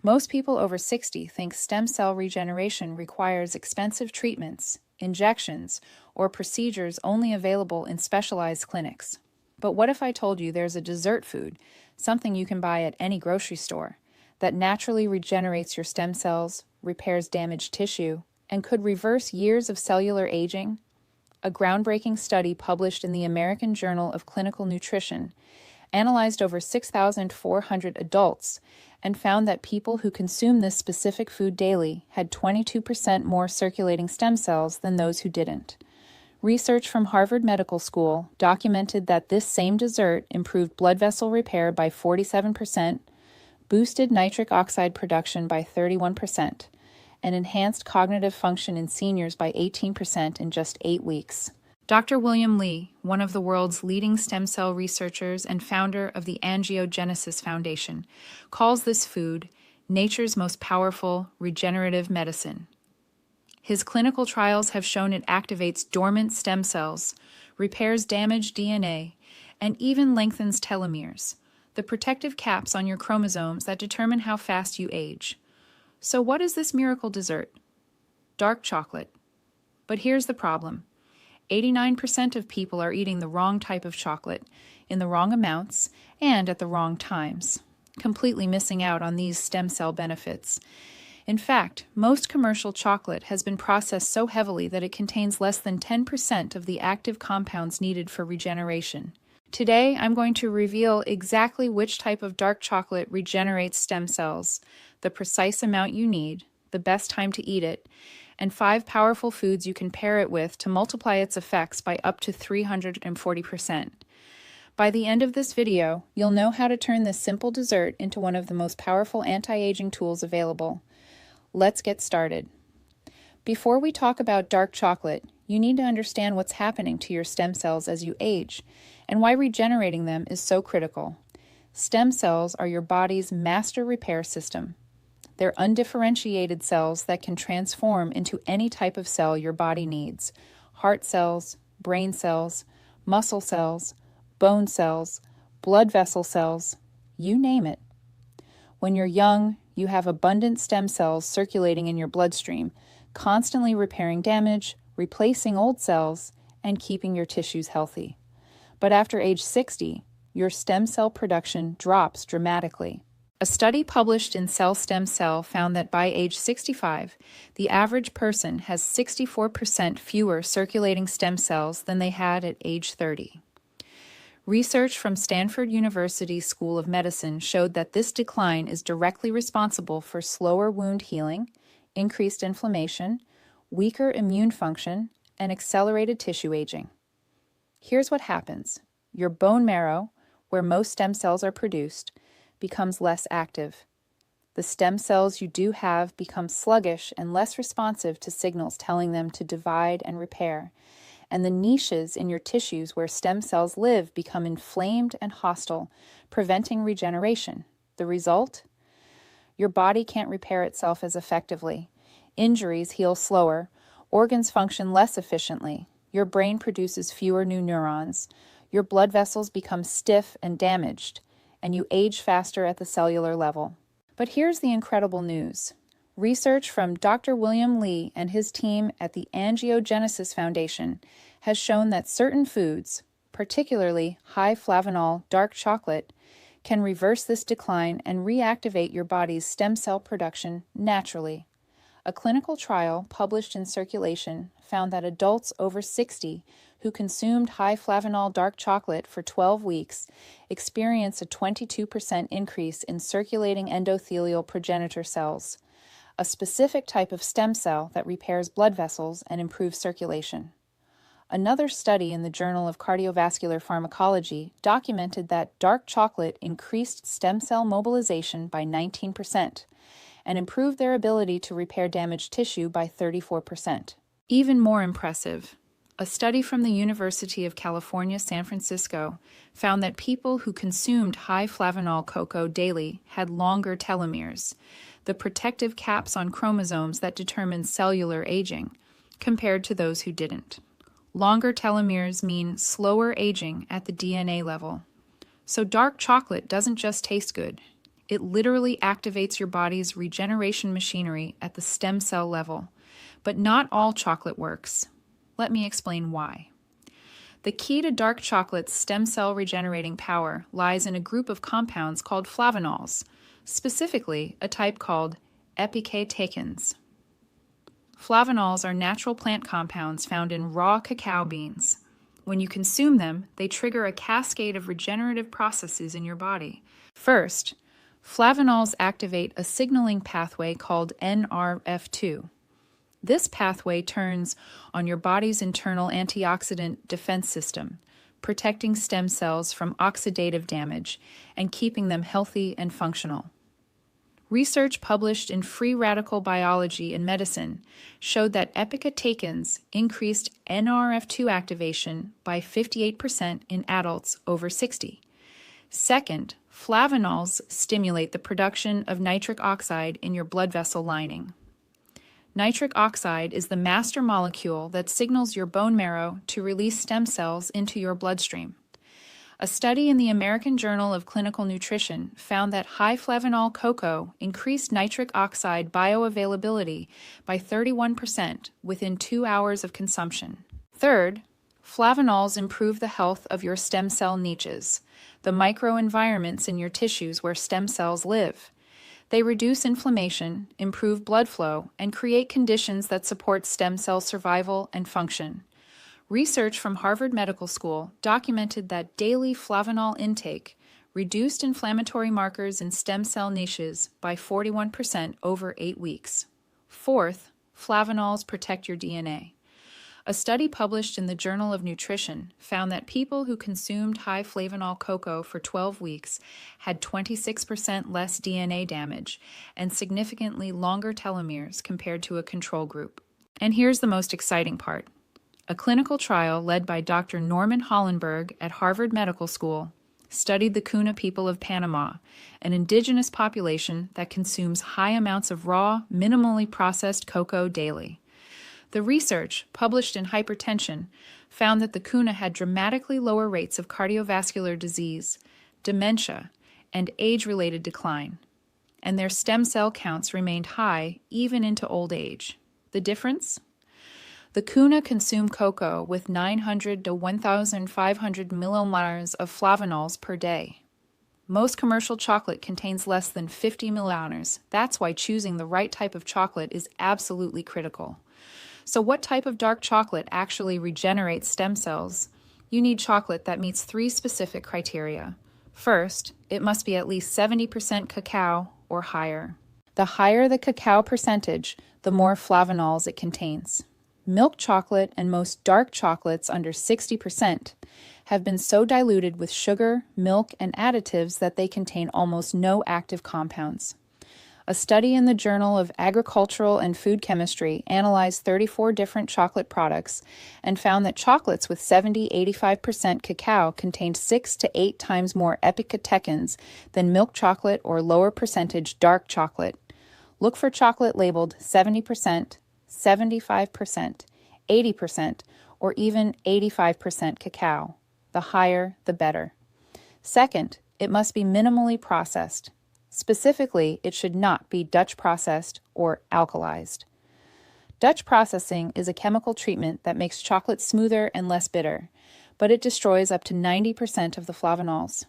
Most people over 60 think stem cell regeneration requires expensive treatments, injections, or procedures only available in specialized clinics. But what if I told you there's a dessert food, something you can buy at any grocery store, that naturally regenerates your stem cells, repairs damaged tissue, and could reverse years of cellular aging? A groundbreaking study published in the American Journal of Clinical Nutrition analyzed over 6,400 adults and found that people who consume this specific food daily had 22% more circulating stem cells than those who didn't. Research from Harvard Medical School documented that this same dessert improved blood vessel repair by 47%, boosted nitric oxide production by 31%, and enhanced cognitive function in seniors by 18% in just 8 weeks. Dr. William Li, one of the world's leading stem cell researchers and founder of the Angiogenesis Foundation, calls this food nature's most powerful regenerative medicine. His clinical trials have shown it activates dormant stem cells, repairs damaged DNA, and even lengthens telomeres, the protective caps on your chromosomes that determine how fast you age. So what is this miracle dessert? Dark chocolate. But here's the problem. 89% of people are eating the wrong type of chocolate, in the wrong amounts, and at the wrong times, completely missing out on these stem cell benefits. In fact, most commercial chocolate has been processed so heavily that it contains less than 10% of the active compounds needed for regeneration. Today, I'm going to reveal exactly which type of dark chocolate regenerates stem cells, the precise amount you need, the best time to eat it, and 5 powerful foods you can pair it with to multiply its effects by up to 340%. By the end of this video, you'll know how to turn this simple dessert into one of the most powerful anti-aging tools available. Let's get started. Before we talk about dark chocolate, you need to understand what's happening to your stem cells as you age, and why regenerating them is so critical. Stem cells are your body's master repair system. They're undifferentiated cells that can transform into any type of cell your body needs: heart cells, brain cells, muscle cells, bone cells, blood vessel cells, you name it. When you're young, you have abundant stem cells circulating in your bloodstream, constantly repairing damage, replacing old cells, and keeping your tissues healthy. But after age 60, your stem cell production drops dramatically. A study published in Cell Stem Cell found that by age 65, the average person has 64% fewer circulating stem cells than they had at age 30. Research from Stanford University School of Medicine showed that this decline is directly responsible for slower wound healing, increased inflammation, weaker immune function, and accelerated tissue aging. Here's what happens. Your bone marrow, where most stem cells are produced, becomes less active. The stem cells you do have become sluggish and less responsive to signals telling them to divide and repair, and the niches in your tissues where stem cells live become inflamed and hostile, preventing regeneration. The result? Your body can't repair itself as effectively. Injuries heal slower, organs function less efficiently, your brain produces fewer new neurons, your blood vessels become stiff and damaged, and you age faster at the cellular level. But here's the incredible news. Research from Dr. William Li and his team at the Angiogenesis Foundation has shown that certain foods, particularly high-flavanol dark chocolate, can reverse this decline and reactivate your body's stem cell production naturally. A clinical trial published in Circulation found that adults over 60 who consumed high-flavanol dark chocolate for 12 weeks experienced a 22% increase in circulating endothelial progenitor cells, a specific type of stem cell that repairs blood vessels and improves circulation. Another study in the Journal of Cardiovascular Pharmacology documented that dark chocolate increased stem cell mobilization by 19% and improved their ability to repair damaged tissue by 34%. Even more impressive, a study from the University of California, San Francisco found that people who consumed high-flavanol cocoa daily had longer telomeres, the protective caps on chromosomes that determine cellular aging, compared to those who didn't. Longer telomeres mean slower aging at the DNA level. So dark chocolate doesn't just taste good, It literally activates your body's regeneration machinery at the stem cell level. But not all chocolate works. Let me explain why. The key to dark chocolate's stem cell regenerating power lies in a group of compounds called flavanols, specifically a type called epicatechins. Flavanols are natural plant compounds found in raw cacao beans. When you consume them, they trigger a cascade of regenerative processes in your body. First, flavanols activate a signaling pathway called NRF2. This pathway turns on your body's internal antioxidant defense system, protecting stem cells from oxidative damage and keeping them healthy and functional. Research published in Free Radical Biology and Medicine showed that epicatechins increased NRF2 activation by 58% in adults over 60. Second, flavanols stimulate the production of nitric oxide in your blood vessel lining. Nitric oxide is the master molecule that signals your bone marrow to release stem cells into your bloodstream. A study in the American Journal of Clinical Nutrition found that high-flavanol cocoa increased nitric oxide bioavailability by 31% within 2 hours of consumption. Third, flavanols improve the health of your stem cell niches, the microenvironments in your tissues where stem cells live. They reduce inflammation, improve blood flow, and create conditions that support stem cell survival and function. Research from Harvard Medical School documented that daily flavanol intake reduced inflammatory markers in stem cell niches by 41% over 8 weeks. Fourth, flavanols protect your DNA. A study published in the Journal of Nutrition found that people who consumed high-flavanol cocoa for 12 weeks had 26% less DNA damage and significantly longer telomeres compared to a control group. And here's the most exciting part. A clinical trial led by Dr. Norman Hollenberg at Harvard Medical School studied the Cuna people of Panama, an indigenous population that consumes high amounts of raw, minimally processed cocoa daily. The research, published in Hypertension, found that the Cuna had dramatically lower rates of cardiovascular disease, dementia, and age-related decline, and their stem cell counts remained high even into old age. The difference? The Cuna consume cocoa with 900 to 1,500 millimoles of flavanols per day. Most commercial chocolate contains less than 50 millimoles. That's why choosing the right type of chocolate is absolutely critical. So what type of dark chocolate actually regenerates stem cells? You need chocolate that meets 3 specific criteria. First, it must be at least 70% cacao or higher. The higher the cacao percentage, the more flavanols it contains. Milk chocolate and most dark chocolates under 60% have been so diluted with sugar, milk, and additives that they contain almost no active compounds. A study in the Journal of Agricultural and Food Chemistry analyzed 34 different chocolate products and found that chocolates with 70-85% cacao contained 6 to 8 times more epicatechins than milk chocolate or lower percentage dark chocolate. Look for chocolate labeled 70%, 75%, 80%, or even 85% cacao. The higher, the better. Second, it must be minimally processed. Specifically, it should not be Dutch processed or alkalized. Dutch processing is a chemical treatment that makes chocolate smoother and less bitter, but it destroys up to 90% of the flavanols.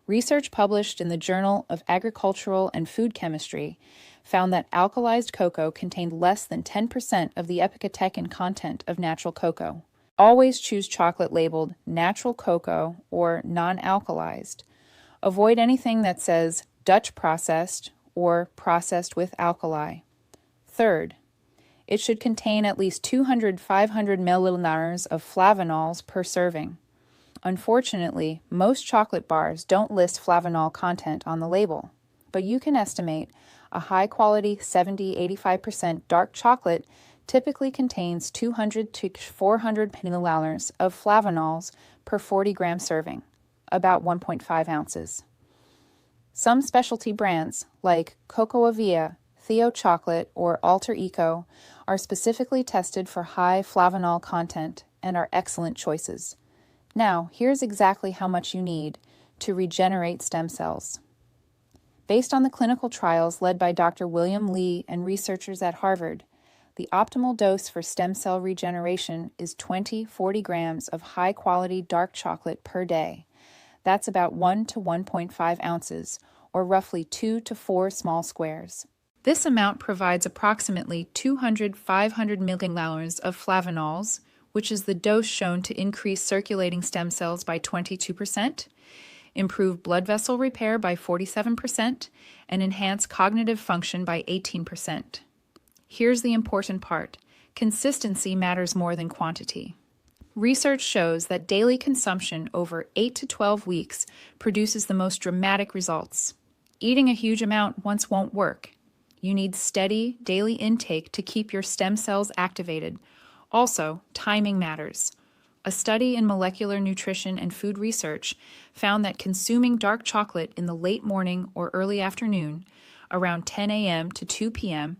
Research published in the Journal of Agricultural and Food Chemistry found that alkalized cocoa contained less than 10% of the epicatechin content of natural cocoa. Always choose chocolate labeled natural cocoa or non-alkalized. Avoid anything that says Dutch processed or processed with alkali. Third, it should contain at least 200-500 milliliters of flavanols per serving. Unfortunately, most chocolate bars don't list flavanol content on the label, but you can estimate a high-quality 70-85% dark chocolate typically contains 200 to 400 milliliters of flavanols per 40-gram serving, about 1.5 ounces. Some specialty brands, like Cocoa Via, Theo Chocolate, or Alter Eco, are specifically tested for high flavanol content and are excellent choices. Now, here's exactly how much you need to regenerate stem cells. Based on the clinical trials led by Dr. William Lee and researchers at Harvard, the optimal dose for stem cell regeneration is 20-40 grams of high-quality dark chocolate per day. That's about 1 to 1.5 ounces, or roughly 2 to 4 small squares. This amount provides approximately 200-500 millimoles of flavanols, which is the dose shown to increase circulating stem cells by 22%, improve blood vessel repair by 47%, and enhance cognitive function by 18%. Here's the important part. Consistency matters more than quantity. Research shows that daily consumption over 8 to 12 weeks produces the most dramatic results. Eating a huge amount once won't work. You need steady, daily intake to keep your stem cells activated. Also, timing matters. A study in molecular nutrition and food research found that consuming dark chocolate in the late morning or early afternoon, around 10 a.m. to 2 p.m.,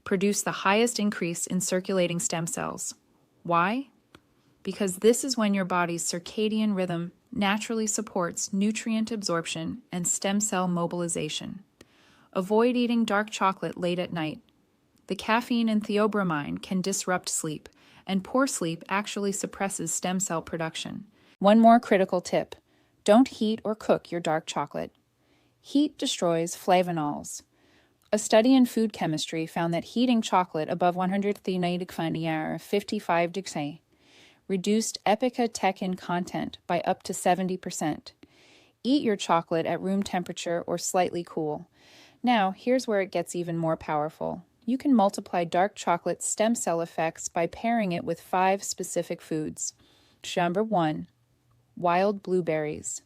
produced the highest increase in circulating stem cells. Why? Because this is when your body's circadian rhythm naturally supports nutrient absorption and stem cell mobilization. Avoid eating dark chocolate late at night. The caffeine and theobromine can disrupt sleep, and poor sleep actually suppresses stem cell production. One more critical tip: don't heat or cook your dark chocolate. Heat destroys flavanols. A study in food chemistry found that heating chocolate above 155 degrees reduced epicatechin content by up to 70%. Eat your chocolate at room temperature or slightly cool. Now, here's where it gets even more powerful. You can multiply dark chocolate stem cell effects by pairing it with 5 specific foods. Number 1, wild blueberries.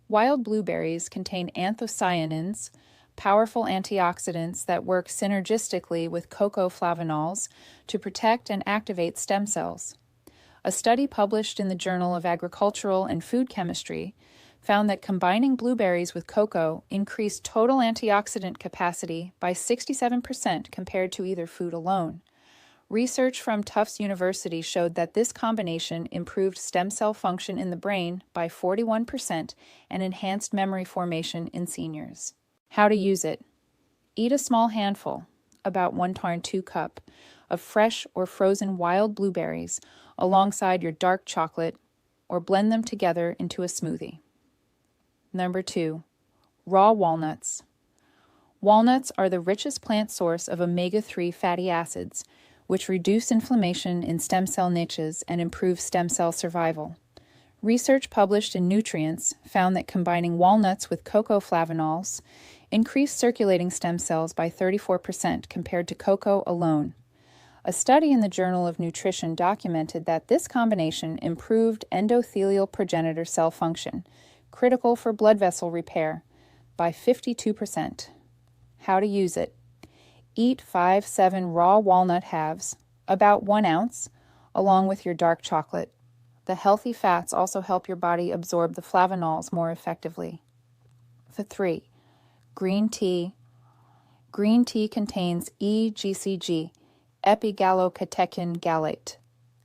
Wild blueberries contain anthocyanins, powerful antioxidants that work synergistically with cacao flavanols to protect and activate stem cells. A study published in the Journal of Agricultural and Food Chemistry found that combining blueberries with cocoa increased total antioxidant capacity by 67% compared to either food alone. Research from Tufts University showed that this combination improved stem cell function in the brain by 41% and enhanced memory formation in seniors. How to use it? Eat a small handful, about 1-2 cup, of fresh or frozen wild blueberries alongside your dark chocolate, or blend them together into a smoothie. Number 2, raw walnuts. Walnuts are the richest plant source of omega-3 fatty acids, which reduce inflammation in stem cell niches and improve stem cell survival. Research published in Nutrients found that combining walnuts with cacao flavanols increased circulating stem cells by 34% compared to cocoa alone. A study in the Journal of Nutrition documented that this combination improved endothelial progenitor cell function, critical for blood vessel repair, by 52%. How to use it? Eat 5-7 raw walnut halves, about 1 ounce, along with your dark chocolate. The healthy fats also help your body absorb the flavanols more effectively. 3, green tea. Green tea contains EGCG, epigallocatechin gallate,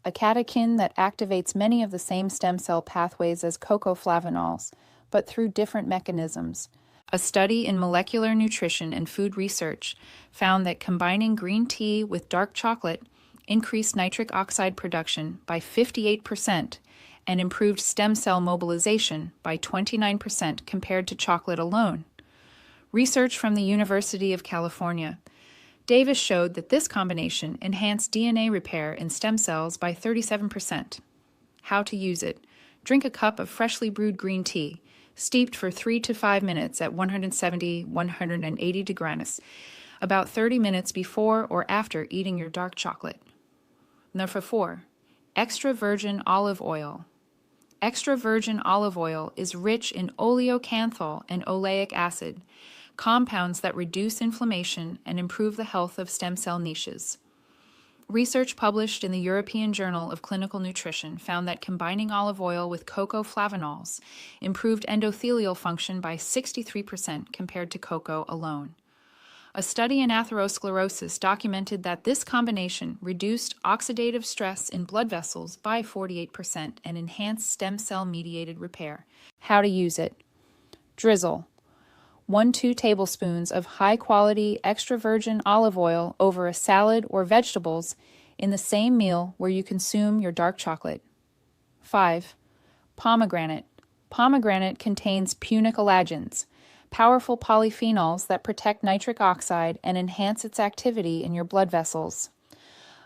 a catechin that activates many of the same stem cell pathways as cacao flavanols, but through different mechanisms. A study in molecular nutrition and food research found that combining green tea with dark chocolate increased nitric oxide production by 58% and improved stem cell mobilization by 29% compared to chocolate alone. Research from the University of California Davis showed that this combination enhanced DNA repair in stem cells by 37%. How to use it? Drink a cup of freshly brewed green tea, steeped for 3 to 5 minutes at 170-180 degrees, about 30 minutes before or after eating your dark chocolate. Number 4, extra virgin olive oil. Extra virgin olive oil is rich in oleocanthal and oleic acid, compounds that reduce inflammation and improve the health of stem cell niches. Research published in the European Journal of Clinical Nutrition found that combining olive oil with cacao flavanols improved endothelial function by 63% compared to cocoa alone. A study in atherosclerosis documented that this combination reduced oxidative stress in blood vessels by 48% and enhanced stem cell-mediated repair. How to use it? Drizzle 1-2 tablespoons of high-quality extra virgin olive oil over a salad or vegetables in the same meal where you consume your dark chocolate. 5. Pomegranate. Pomegranate contains punicolagens, powerful polyphenols that protect nitric oxide and enhance its activity in your blood vessels.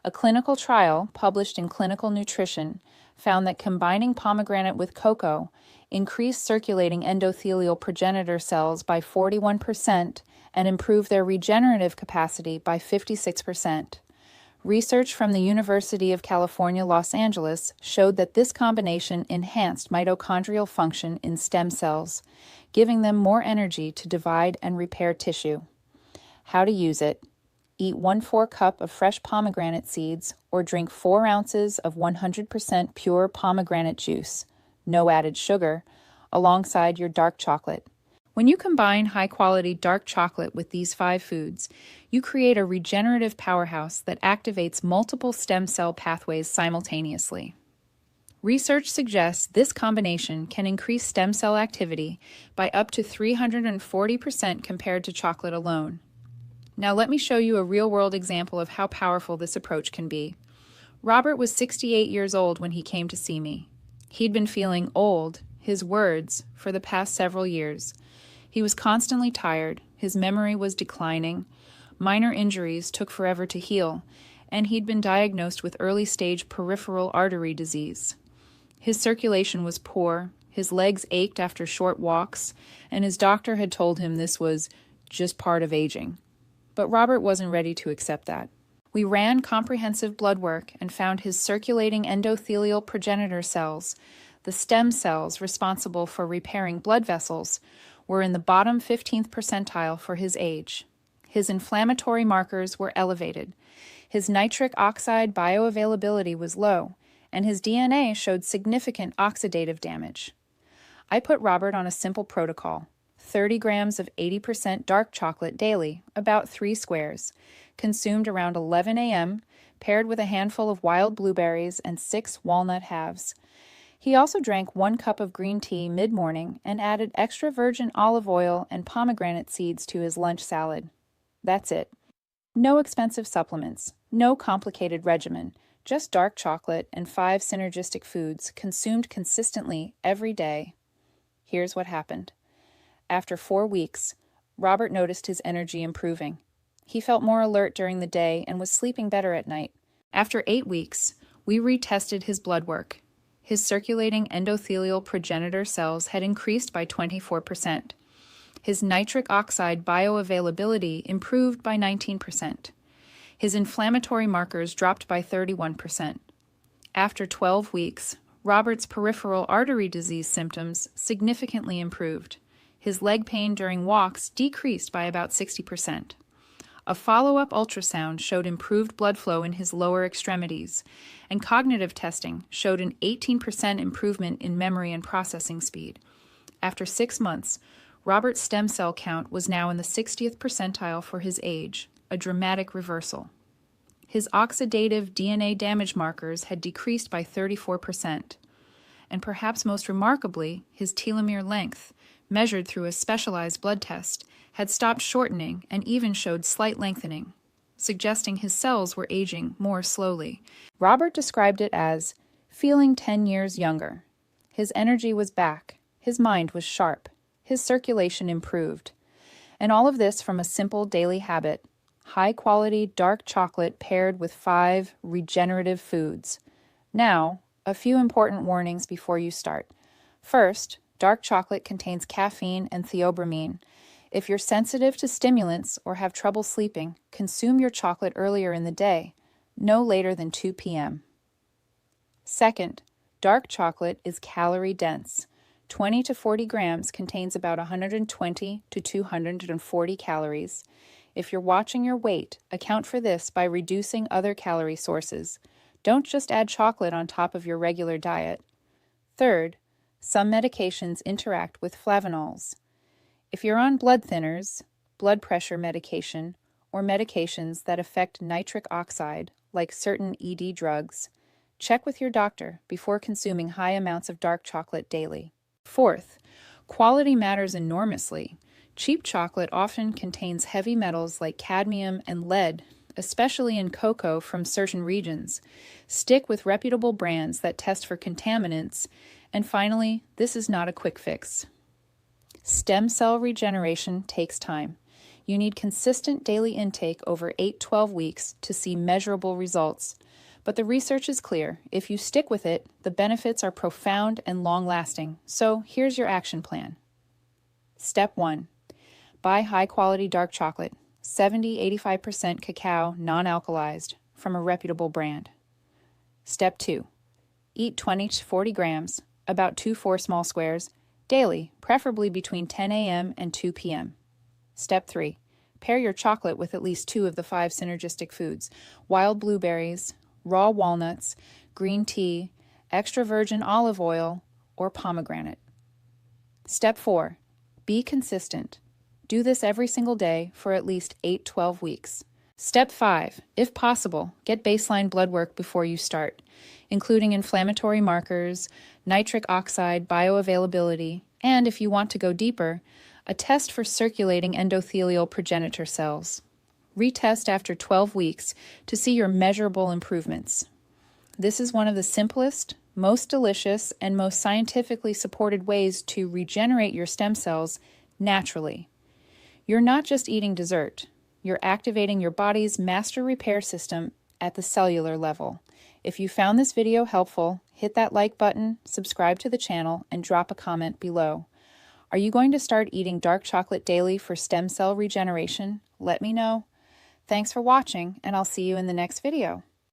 A clinical trial published in Clinical Nutrition found that combining pomegranate with cocoa increased circulating endothelial progenitor cells by 41% and improved their regenerative capacity by 56%. Research from the University of California, Los Angeles showed that this combination enhanced mitochondrial function in stem cells, giving them more energy to divide and repair tissue. How to use it. Eat 1/4 cup of fresh pomegranate seeds or drink 4 ounces of 100% pure pomegranate juice, no added sugar, alongside your dark chocolate. When you combine high-quality dark chocolate with these 5 foods, you create a regenerative powerhouse that activates multiple stem cell pathways simultaneously. Research suggests this combination can increase stem cell activity by up to 340% compared to chocolate alone. Now let me show you a real-world example of how powerful this approach can be. Robert was 68 years old when he came to see me. He'd been feeling old, his words, for the past several years. He was constantly tired, his memory was declining, minor injuries took forever to heal, and he'd been diagnosed with early-stage peripheral artery disease. His circulation was poor, his legs ached after short walks, and his doctor had told him this was just part of aging. But Robert wasn't ready to accept that. We ran comprehensive blood work and found his circulating endothelial progenitor cells, the stem cells responsible for repairing blood vessels, were in the bottom 15th percentile for his age. His inflammatory markers were elevated. His nitric oxide bioavailability was low, and his DNA showed significant oxidative damage. I put Robert on a simple protocol: 30 grams of 80% dark chocolate daily, about 3 squares, consumed around 11 a.m., paired with a handful of wild blueberries and 6 walnut halves. He also drank 1 cup of green tea mid-morning and added extra virgin olive oil and pomegranate seeds to his lunch salad. That's it. No expensive supplements, no complicated regimen, just dark chocolate and 5 synergistic foods consumed consistently every day. Here's what happened. After 4 weeks, Robert noticed his energy improving. He felt more alert during the day and was sleeping better at night. After 8 weeks, we retested his blood work. His circulating endothelial progenitor cells had increased by 24%. His nitric oxide bioavailability improved by 19%. His inflammatory markers dropped by 31%. After 12 weeks, Robert's peripheral artery disease symptoms significantly improved. His leg pain during walks decreased by about 60%. A follow-up ultrasound showed improved blood flow in his lower extremities, and cognitive testing showed an 18% improvement in memory and processing speed. After 6 months, Robert's stem cell count was now in the 60th percentile for his age, a dramatic reversal. His oxidative DNA damage markers had decreased by 34%, and perhaps most remarkably, his telomere length, measured through a specialized blood test, had stopped shortening and even showed slight lengthening, suggesting his cells were aging more slowly. Robert described it as feeling 10 years younger. His energy was back, his mind was sharp, his circulation improved. And all of this from a simple daily habit: high-quality dark chocolate paired with 5 regenerative foods. Now, a few important warnings before you start. First, dark chocolate contains caffeine and theobromine. If you're sensitive to stimulants or have trouble sleeping, consume your chocolate earlier in the day, no later than 2 p.m. Second, dark chocolate is calorie-dense. 20 to 40 grams contains about 120 to 240 calories. If you're watching your weight, account for this by reducing other calorie sources. Don't just add chocolate on top of your regular diet. Third, some medications interact with flavanols. If you're on blood thinners, blood pressure medication, or medications that affect nitric oxide, like certain ED drugs, check with your doctor before consuming high amounts of dark chocolate daily. Fourth, quality matters enormously. Cheap chocolate often contains heavy metals like cadmium and lead, especially in cocoa from certain regions. Stick with reputable brands that test for contaminants. And finally, this is not a quick fix. Stem cell regeneration takes time. You need consistent daily intake over 8-12 weeks to see measurable results. But the research is clear. If you stick with it, the benefits are profound and long-lasting. So here's your action plan. Step 1. Buy high-quality dark chocolate, 70-85% cacao, non-alkalized, from a reputable brand. Step 2. Eat 20 to 40 grams, about 2-4 small squares, daily, preferably between 10 a.m. and 2 p.m. Step 3. Pair your chocolate with at least 2 of the 5 synergistic foods: wild blueberries, raw walnuts, green tea, extra virgin olive oil, or pomegranate. Step 4. Be consistent. Do this every single day for at least 8-12 weeks. Step 5. If possible, get baseline blood work before you start, including inflammatory markers, nitric oxide bioavailability, and if you want to go deeper, a test for circulating endothelial progenitor cells. Retest after 12 weeks to see your measurable improvements. This is one of the simplest, most delicious, and most scientifically supported ways to regenerate your stem cells naturally. You're not just eating dessert. You're activating your body's master repair system at the cellular level. If you found this video helpful, hit that like button, subscribe to the channel, and drop a comment below. Are you going to start eating dark chocolate daily for stem cell regeneration? Let me know. Thanks for watching, and I'll see you in the next video.